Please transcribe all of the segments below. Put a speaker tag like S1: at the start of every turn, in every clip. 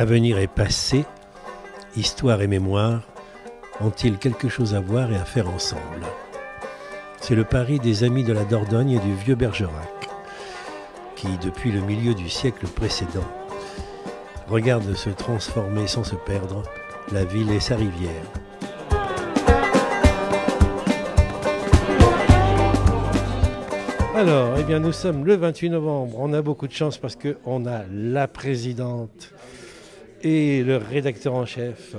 S1: Avenir et passé, histoire et mémoire, ont-ils quelque chose à voir et à faire ensemble? C'est le pari des amis de la Dordogne et du vieux Bergerac, qui, depuis le milieu du siècle précédent, regardent se transformer sans se perdre la ville et sa rivière. Alors, eh bien, nous sommes le 28 novembre. On a beaucoup de chance parce qu'on a la présidente et le rédacteur en chef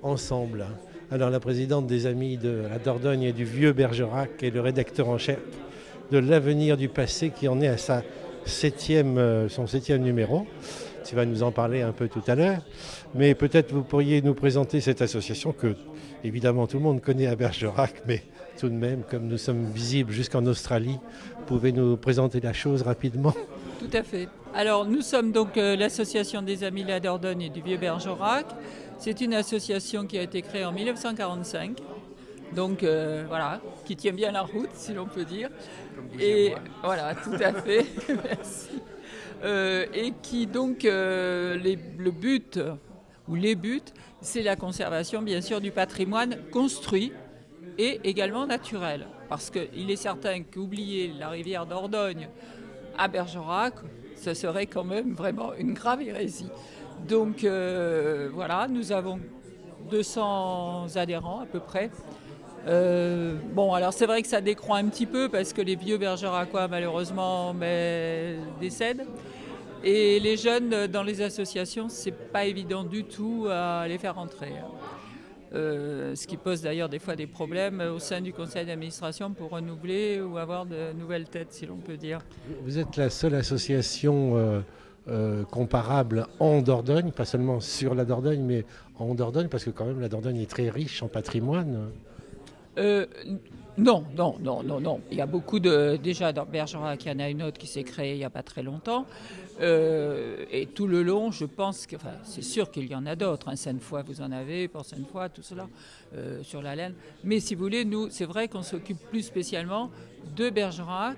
S1: ensemble. Alors, la présidente des Amis de la Dordogne et du vieux Bergerac et le rédacteur en chef de l'Avenir du passé qui en est à son septième numéro. Tu vas nous en parler un peu tout à l'heure. Mais peut-être vous pourriez nous présenter cette association que, évidemment, tout le monde connaît à Bergerac, mais tout de même, comme nous sommes visibles jusqu'en Australie, vous pouvez nous présenter la chose rapidement?
S2: Tout à fait. Alors, nous sommes donc l'association des Amis de la Dordogne et du vieux Bergerac. C'est une association qui a été créée en 1945, donc voilà, qui tient bien la route, si l'on peut dire. Et voilà, tout à fait. Merci. Et qui donc, le but, ou les buts, c'est la conservation, bien sûr, du patrimoine construit et également naturel. Parce qu'il est certain qu'oublier la rivière Dordogne à Bergerac, ce serait quand même vraiment une grave hérésie. Donc voilà, nous avons 200 adhérents à peu près. Bon, alors c'est vrai que ça décroît un petit peu parce que les vieux Bergeracois malheureusement décèdent. Et les jeunes dans les associations, c'est pas évident du tout à les faire rentrer. Ce qui pose d'ailleurs des fois des problèmes au sein du conseil d'administration pour renouveler ou avoir de nouvelles têtes, si l'on peut dire.
S1: Vous êtes la seule association comparable en Dordogne, pas seulement sur la Dordogne, mais en Dordogne, parce que quand même la Dordogne est très riche en patrimoine.
S2: Non. Il y a beaucoup déjà dans Bergerac, il y en a une autre qui s'est créée il n'y a pas très longtemps. Et tout le long, je pense que, enfin, c'est sûr qu'il y en a d'autres. Sainte-Foy, vous en avez, Port-Sainte-Foy, tout cela, sur la Laine. Mais si vous voulez, nous, c'est vrai qu'on s'occupe plus spécialement de Bergerac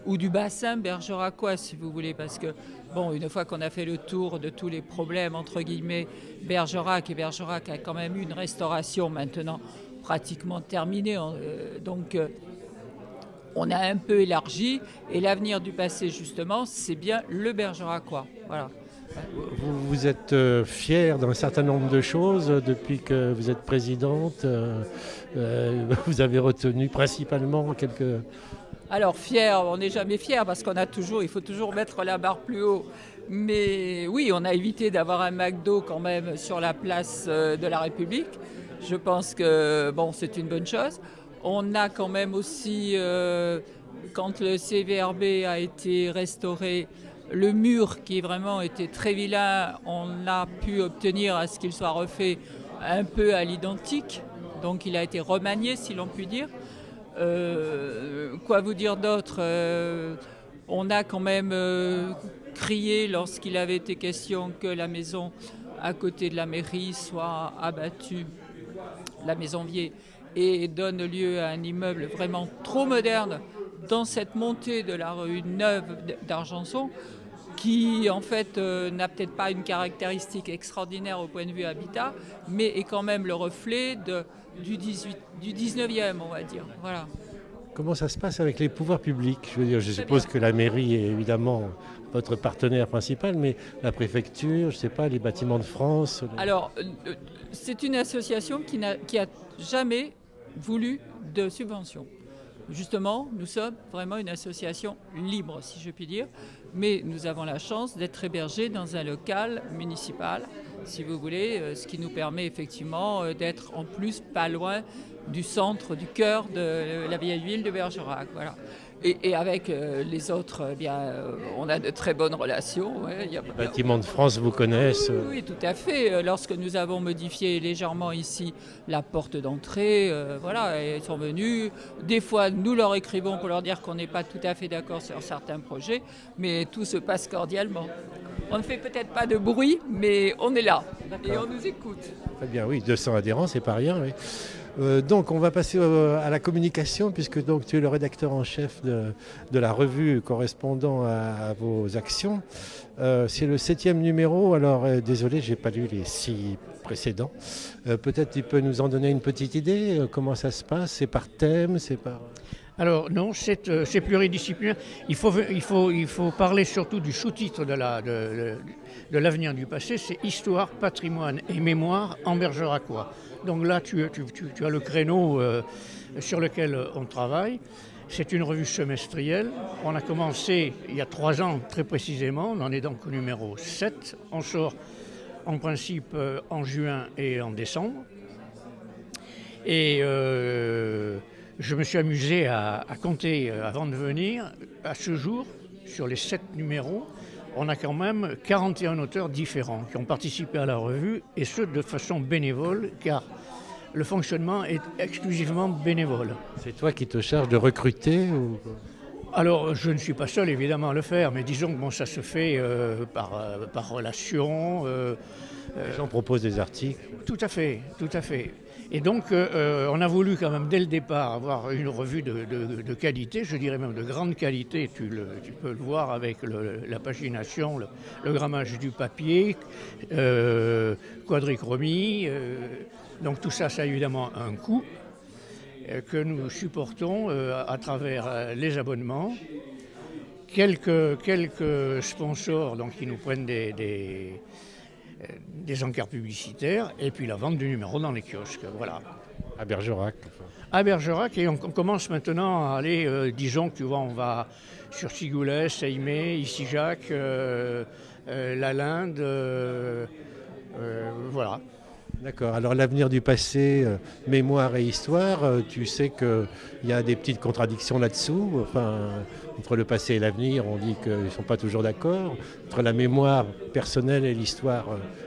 S2: ou du bassin bergeracois, si vous voulez, parce que, bon, une fois qu'on a fait le tour de tous les problèmes, entre guillemets, Bergerac a quand même eu une restauration maintenant pratiquement terminée. Donc, on a un peu élargi, et l'avenir du passé, justement, c'est bien le Bergeracois. Voilà.
S1: Vous êtes fière d'un certain nombre de choses depuis que vous êtes présidente. Vous avez retenu principalement quelques...
S2: Alors, fier, on n'est jamais fier parce il faut toujours mettre la barre plus haut. Mais oui, on a évité d'avoir un McDo quand même sur la place de la République. Je pense que bon, c'est une bonne chose. On a quand même aussi, quand le CVRB a été restauré, le mur qui vraiment était très vilain, on a pu obtenir à ce qu'il soit refait un peu à l'identique. Donc il a été remanié, si l'on peut dire. Quoi vous dire d'autre? On a quand même crié lorsqu'il avait été question que la maison à côté de la mairie soit abattue, la maison Vier, et donne lieu à un immeuble vraiment trop moderne dans cette montée de la rue Neuve d'Argenson, qui en fait n'a peut-être pas une caractéristique extraordinaire au point de vue habitat, mais est quand même le reflet du 19e, on va dire. Voilà.
S1: Comment ça se passe avec les pouvoirs publics? Je veux dire, je suppose que la mairie est évidemment votre partenaire principal, mais la préfecture, je ne sais pas, les bâtiments de France...
S2: Alors, c'est une association qui a jamais voulu de subvention. Justement, nous sommes vraiment une association libre, si je puis dire, mais nous avons la chance d'être hébergés dans un local municipal, si vous voulez, ce qui nous permet effectivement d'être en plus pas loin du centre, du cœur de la vieille ville de Bergerac. Voilà. Et avec les autres, eh bien, on a de très bonnes relations. Ouais,
S1: les bâtiments de France vous connaissent.
S2: Oui, tout à fait. Lorsque nous avons modifié légèrement ici la porte d'entrée, voilà, ils sont venus. Des fois, nous leur écrivons pour leur dire qu'on n'est pas tout à fait d'accord sur certains projets, mais tout se passe cordialement. On ne fait peut-être pas de bruit, mais on est là et on nous écoute.
S1: Très bien, oui, 200 adhérents, c'est pas rien. Oui. Donc on va passer à la communication, puisque donc tu es le rédacteur en chef de la revue correspondant à vos actions. C'est le 7e numéro, alors désolé, j'ai pas lu les 6 précédents. Peut-être tu peux nous en donner une petite idée, comment ça se passe? C'est par thème, c'est par...
S3: Alors non, c'est pluridisciplinaire. Il faut parler surtout du sous-titre de l'avenir du passé, c'est Histoire, patrimoine et mémoire en bergeracois. Donc là, tu as le créneau sur lequel on travaille. C'est une revue semestrielle. On a commencé il y a 3 ans très précisément. On en est donc au numéro 7. On sort en principe en juin et en décembre. Et je me suis amusé à compter avant de venir. À ce jour, sur les 7 numéros, on a quand même 41 auteurs différents qui ont participé à la revue, et ce de façon bénévole, car le fonctionnement est exclusivement bénévole.
S1: C'est toi qui te charges de recruter ou...
S3: Alors, je ne suis pas seul évidemment à le faire, mais disons que bon, ça se fait par relation.
S1: Les gens proposent des articles.
S3: Tout à fait, tout à fait. Et donc, on a voulu quand même dès le départ avoir une revue de qualité, je dirais même de grande qualité. Tu peux le voir avec la pagination, le grammage du papier, quadrichromie. Donc tout ça, ça a évidemment un coût que nous supportons à travers les abonnements. Quelques sponsors donc, qui nous prennent des encarts publicitaires, et puis la vente du numéro dans les kiosques, voilà.
S1: À Bergerac.
S3: À Bergerac, et on commence maintenant à aller, disons que tu vois, on va sur Sigoules, Aimé, Ici-Jacques, Lalinde, voilà.
S1: D'accord. Alors l'avenir du passé, mémoire et histoire, tu sais qu'il y a des petites contradictions là-dessous. Enfin, entre le passé et l'avenir, on dit qu'ils ne sont pas toujours d'accord. Entre la mémoire personnelle et l'histoire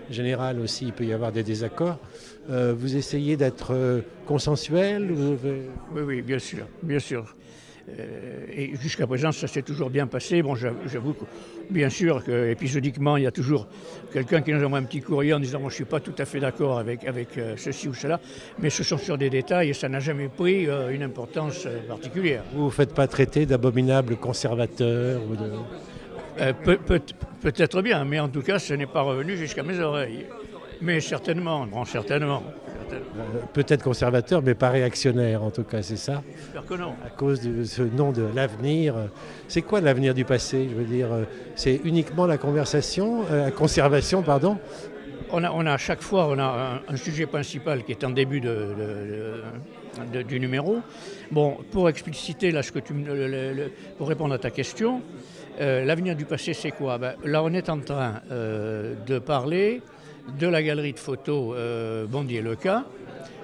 S1: générale aussi, il peut y avoir des désaccords. Vous essayez d'être consensuel ou...
S3: Oui, bien sûr, bien sûr. Et jusqu'à présent, ça s'est toujours bien passé. Bon, j'avoue que, bien sûr, qu'épisodiquement, il y a toujours quelqu'un qui nous envoie un petit courrier en disant « moi, je ne suis pas tout à fait d'accord avec ceci ou cela », mais ce sont sur des détails et ça n'a jamais pris une importance particulière.
S1: Vous ne faites pas traiter d'abominables conservateurs ou de...
S3: Peut-être bien, mais en tout cas, ce n'est pas revenu jusqu'à mes oreilles. Mais certainement, bon, certainement.
S1: Peut-être conservateur, mais pas réactionnaire en tout cas, c'est ça?
S3: J'espère que non.
S1: À cause de ce nom de l'avenir. C'est quoi l'avenir du passé? Je veux dire, c'est uniquement la conversation, conservation, pardon?
S3: On a à chaque fois un sujet principal qui est en début du numéro. Bon, pour expliciter là, pour répondre à ta question, l'avenir du passé, c'est quoi? Là, on est en train de parler de la galerie de photos Bondier-Leca.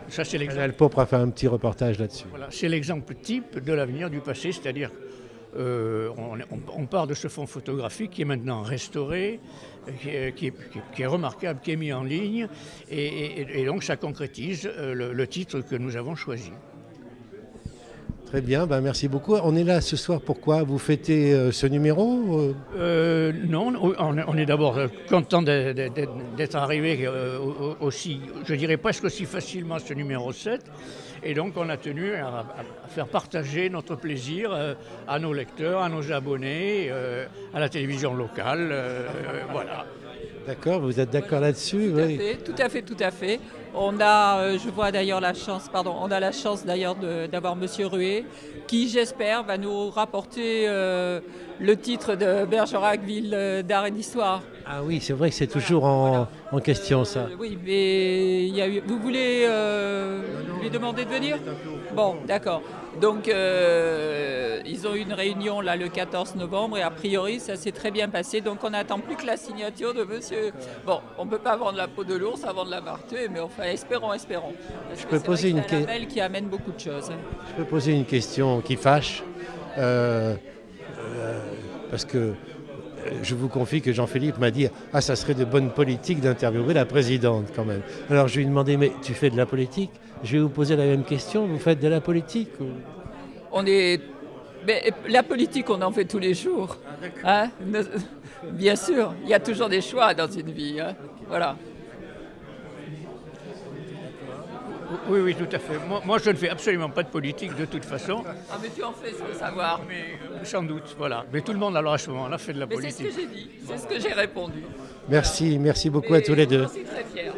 S3: Ça, c'est l'exemple.
S1: Le Popre a fait un petit reportage là-dessus.
S3: Voilà, c'est l'exemple type de l'avenir du passé, c'est-à-dire on part de ce fonds photographique qui est maintenant restauré, qui est remarquable, qui est mis en ligne, et donc ça concrétise le titre que nous avons choisi.
S1: Très bien, merci beaucoup. On est là ce soir, pourquoi? Vous fêtez ce numéro?
S3: Non, on est d'abord content d'être arrivé aussi, je dirais presque aussi facilement ce numéro 7. Et donc on a tenu à faire partager notre plaisir à nos lecteurs, à nos abonnés, à la télévision locale, voilà.
S1: D'accord, vous êtes d'accord là-dessus?
S2: Oui. Tout à fait. On a, je vois d'ailleurs la chance d'ailleurs d'avoir Monsieur Ruet, qui j'espère va nous rapporter le titre de Bergerac, ville d'art et d'histoire.
S1: Ah oui, c'est vrai que c'est toujours en question ça.
S2: Oui, mais vous voulez lui demander de venir? Bon, d'accord. Donc ils ont eu une réunion là le 14 novembre et a priori ça s'est très bien passé. Donc on n'attend plus que la signature de monsieur. Bon, on ne peut pas vendre la peau de l'ours avant de l'avoir tué, mais enfin espérons. Parce
S1: je peux poser une question.
S2: C'est un label qui amène beaucoup de choses.
S1: Je peux poser une question qui fâche, parce que je vous confie que Jean-Philippe m'a dit « Ah, ça serait de bonne politique d'interviewer la présidente quand même ». Alors je lui ai demandé « Mais tu fais de la politique ?» Je vais vous poser la même question, vous faites de la politique ou...
S2: Mais la politique, on en fait tous les jours. Hein? Bien sûr, il y a toujours des choix dans une vie. Hein? Voilà.
S3: Oui, oui, tout à fait. Moi, je ne fais absolument pas de politique de toute façon.
S2: Ah, mais tu en fais sans le savoir.
S3: Mais sans doute, voilà. Mais tout le monde, alors à ce moment-là, fait de la
S2: Mais
S3: politique.
S2: c'est ce que j'ai dit, c'est ce que j'ai répondu.
S1: Merci, merci beaucoup à tous les deux.
S2: Je suis très fière.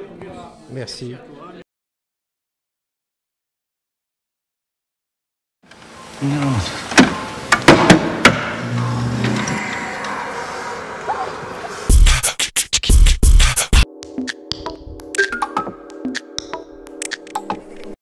S1: Merci.
S4: Non.